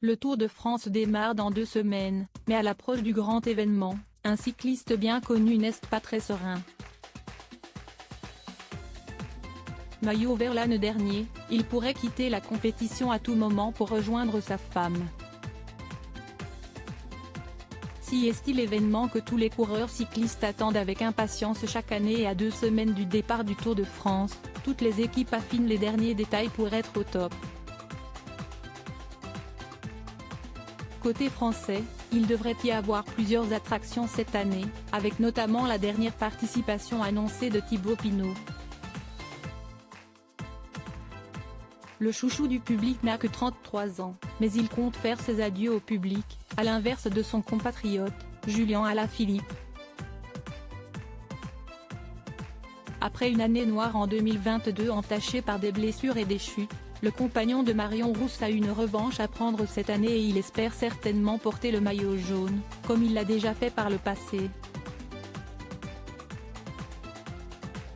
Le Tour de France démarre dans 2 semaines, mais à l'approche du grand événement, un cycliste bien connu n'est pas très serein. Maillot vert l'année dernier, il pourrait quitter la compétition à tout moment pour rejoindre sa femme. Si est-il l'événement que tous les coureurs cyclistes attendent avec impatience chaque année et à 2 semaines du départ du Tour de France, toutes les équipes affinent les derniers détails pour être au top. Côté français, il devrait y avoir plusieurs attractions cette année, avec notamment la dernière participation annoncée de Thibaut Pinot. Le chouchou du public n'a que 33 ans, mais il compte faire ses adieux au public, à l'inverse de son compatriote, Julian Alaphilippe. Après une année noire en 2022 entachée par des blessures et des chutes, le compagnon de Marion Rousse a une revanche à prendre cette année et il espère certainement porter le maillot jaune, comme il l'a déjà fait par le passé.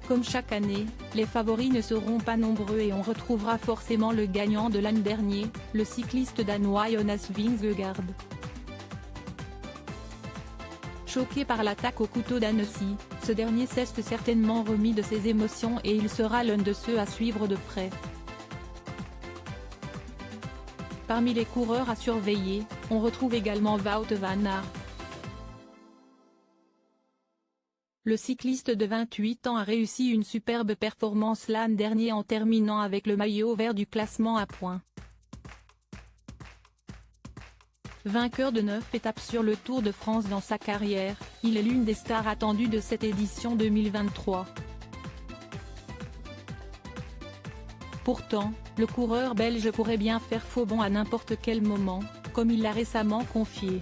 Comme chaque année, les favoris ne seront pas nombreux et on retrouvera forcément le gagnant de l'année dernière, le cycliste danois Jonas Vingegaard. Choqué par l'attaque au couteau d'Annecy, ce dernier s'est certainement remis de ses émotions et il sera l'un de ceux à suivre de près. Parmi les coureurs à surveiller, on retrouve également Wout van Aert. Le cycliste de 28 ans a réussi une superbe performance l'année dernière en terminant avec le maillot vert du classement à points. Vainqueur de 9 étapes sur le Tour de France dans sa carrière, il est l'une des stars attendues de cette édition 2023. Pourtant, le coureur belge pourrait bien faire faux bond à n'importe quel moment, comme il l'a récemment confié.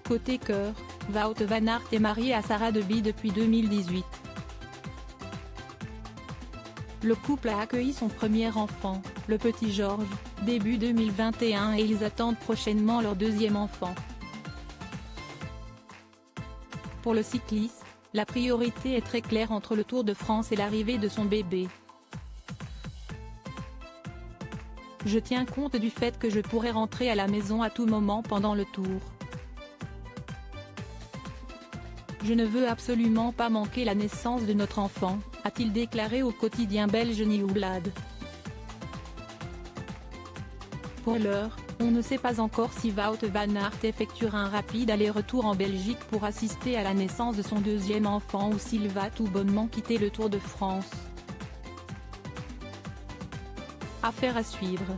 Côté cœur, Wout van Aert est marié à Sarah Deby depuis 2018. Le couple a accueilli son premier enfant, le petit Georges, début 2021 et ils attendent prochainement leur deuxième enfant. Pour le cycliste, la priorité est très claire entre le Tour de France et l'arrivée de son bébé. Je tiens compte du fait que je pourrais rentrer à la maison à tout moment pendant le Tour. Je ne veux absolument pas manquer la naissance de notre enfant, a-t-il déclaré au quotidien belge Nieuwsblad. Pour l'heure, on ne sait pas encore si Wout van Aert effectuera un rapide aller-retour en Belgique pour assister à la naissance de son deuxième enfant ou s'il va tout bonnement quitter le Tour de France. Affaire à suivre.